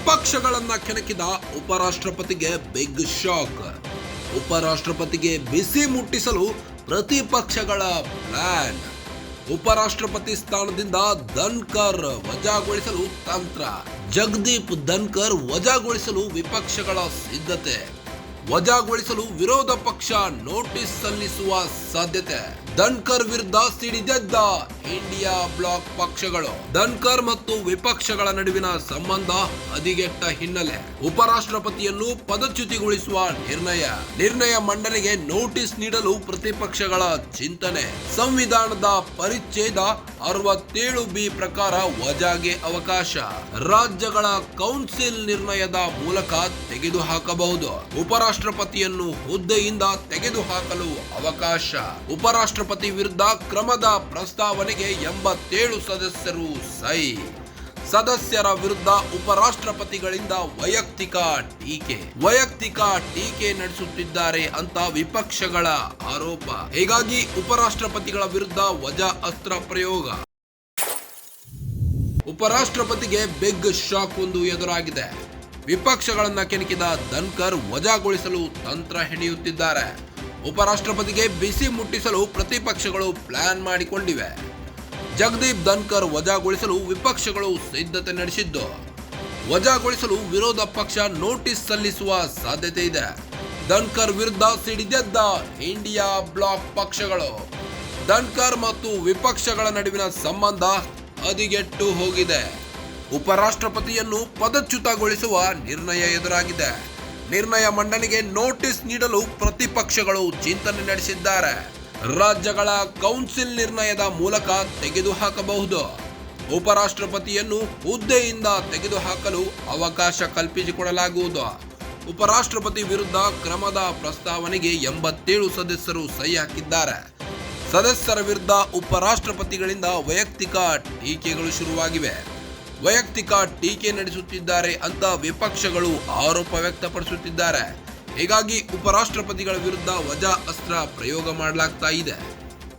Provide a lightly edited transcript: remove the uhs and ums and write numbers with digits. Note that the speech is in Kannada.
ವಿಪಕ್ಷಗಳನ್ನ ಕೆಣಕಿದ ಉಪರಾಷ್ಟ್ರಪತಿಗೆ ಬಿಗ್ ಶಾಕ್. ಉಪರಾಷ್ಟ್ರಪತಿಗೆ ಬಿಸಿ ಮುಟ್ಟಿಸಲು ಪ್ರತಿಪಕ್ಷಗಳ ಪ್ಲಾನ್. ಉಪರಾಷ್ಟ್ರಪತಿ ಸ್ಥಾನದಿಂದ ಧನ್ಕರ್ ವಜಾಗೊಳಿಸಲು ತಂತ್ರ. ಜಗದೀಪ್ ಧನ್ಕರ್ ವಜಾಗೊಳಿಸಲು ವಿಪಕ್ಷಗಳ ಸಿದ್ಧತೆ. ವಜಾಗೊಳಿಸಲು ವಿರೋಧ ಪಕ್ಷ ನೋಟಿಸ್ ಸಲ್ಲಿಸುವ ಸಾಧ್ಯತೆ. ಧನ್ಕರ್ ವಿರುದ್ಧ ಸಿಡಿದೆದ್ದ ಇಂಡಿಯಾ ಬ್ಲಾಕ್ ಪಕ್ಷಗಳು. ಧನ್ಕರ್ ಮತ್ತು ವಿಪಕ್ಷಗಳ ನಡುವಿನ ಸಂಬಂಧ ಹದಗೆಟ್ಟ ಹಿನ್ನೆಲೆ ಉಪರಾಷ್ಟ್ರಪತಿಯನ್ನು ಪದಚ್ಯುತಿಗೊಳಿಸುವ ನಿರ್ಣಯ ಮಂಡನೆಗೆ ನೋಟಿಸ್ ನೀಡಲು ಪ್ರತಿಪಕ್ಷಗಳ ಚಿಂತನೆ. ಸಂವಿಧಾನದ ಪರಿಚ್ಛೇದ 67B ಪ್ರಕಾರ ವಜಾಗೆ ಅವಕಾಶ. ರಾಜ್ಯಗಳ ಕೌನ್ಸಿಲ್ ನಿರ್ಣಯದ ಮೂಲಕ ತೆಗೆದುಹಾಕಬಹುದು. ಉಪರಾಷ್ಟ್ರಪತಿಯನ್ನು ಹುದ್ದೆಯಿಂದ ತೆಗೆದುಹಾಕಲು ಅವಕಾಶ. ಉಪರಾಷ್ಟ್ರಪತಿ ವಿರುದ್ಧ ಕ್ರಮದ ಪ್ರಸ್ತಾವನೆಗೆ 87 ಸದಸ್ಯರು ಸಹಿ. ಸದಸ್ಯರ ವಿರುದ್ಧ ಉಪರಾಷ್ಟ್ರಪತಿಗಳಿಂದ ವೈಯಕ್ತಿಕ ಟೀಕೆ ನಡೆಸುತ್ತಿದ್ದಾರೆ ಅಂತ ವಿಪಕ್ಷಗಳ ಆರೋಪ. ಹೀಗಾಗಿ ಉಪರಾಷ್ಟ್ರಪತಿಗಳ ವಿರುದ್ಧ ವಜಾ ಅಸ್ತ್ರ ಪ್ರಯೋಗ. ಉಪರಾಷ್ಟ್ರಪತಿಗೆ ಬಿಗ್ ಶಾಕ್ ಒಂದು ಎದುರಾಗಿದೆ. ವಿಪಕ್ಷಗಳನ್ನ ಕೆಣಕಿದ ಧನ್ಕರ್ ವಜಾಗೊಳಿಸಲು ತಂತ್ರ ಹೆಣೆಯುತ್ತಿದ್ದಾರೆ. ಉಪರಾಷ್ಟ್ರಪತಿಗೆ ಬಿಸಿ ಮುಟ್ಟಿಸಲು ಪ್ರತಿಪಕ್ಷಗಳು ಪ್ಲಾನ್ ಮಾಡಿಕೊಂಡಿವೆ. ಜಗದೀಪ್ ಧನ್ಕರ್ ವಜಾಗೊಳಿಸಲು ವಿಪಕ್ಷಗಳು ಸಿದ್ಧತೆ ನಡೆಸಿದ್ದು, ವಜಾಗೊಳಿಸಲು ವಿರೋಧ ಪಕ್ಷ ನೋಟಿಸ್ ಸಲ್ಲಿಸುವ ಸಾಧ್ಯತೆ ಇದೆ. ಧನ್ಕರ್ ವಿರುದ್ಧ ಸಿಡಿದೆದ್ದ ಇಂಡಿಯಾ ಬ್ಲಾಕ್ ಪಕ್ಷಗಳು. ಧನ್ಕರ್ ಮತ್ತು ವಿಪಕ್ಷಗಳ ನಡುವಿನ ಸಂಬಂಧ ಹದಗೆಟ್ಟು ಹೋಗಿದೆ. ಉಪರಾಷ್ಟ್ರಪತಿಯನ್ನು ಪದಚ್ಯುತಗೊಳಿಸುವ ನಿರ್ಣಯ ಎದುರಾಗಿದೆ. ನಿರ್ಣಯ ಮಂಡನೆಗೆ ನೋಟಿಸ್ ನೀಡಲು ಪ್ರತಿಪಕ್ಷಗಳು ಚಿಂತನೆ ನಡೆಸಿದ್ದಾರೆ. ರಾಜ್ಯಗಳ ಕೌನ್ಸಿಲ್ ನಿರ್ಣಯದ ಮೂಲಕ ತೆಗೆದುಹಾಕಬಹುದು. ಉಪರಾಷ್ಟ್ರಪತಿಯನ್ನು ಹುದ್ದೆಯಿಂದ ತೆಗೆದುಹಾಕಲು ಅವಕಾಶ ಕಲ್ಪಿಸಿಕೊಡಲಾಗುವುದು. ಉಪರಾಷ್ಟ್ರಪತಿ ವಿರುದ್ಧ ಕ್ರಮದ ಪ್ರಸ್ತಾವನೆಗೆ 87 ಸದಸ್ಯರು ಸಹಿ ಹಾಕಿದ್ದಾರೆ. ಸದಸ್ಯರ ವಿರುದ್ಧ ಉಪರಾಷ್ಟ್ರಪತಿಗಳಿಂದ ವೈಯಕ್ತಿಕ ಟೀಕೆಗಳು ಶುರುವಾಗಿವೆ. ವೈಯಕ್ತಿಕ ಟೀಕೆ ನಡೆಸುತ್ತಿದ್ದಾರೆ ಅಂತ ವಿಪಕ್ಷಗಳು ಆರೋಪ ವ್ಯಕ್ತಪಡಿಸುತ್ತಿದ್ದಾರೆ. ಹೀಗಾಗಿ ಉಪರಾಷ್ಟ್ರಪತಿಗಳ ವಿರುದ್ಧ ವಜಾ ಅಸ್ತ್ರ ಪ್ರಯೋಗ ಮಾಡಲಾಗ್ತಾ ಇದೆ.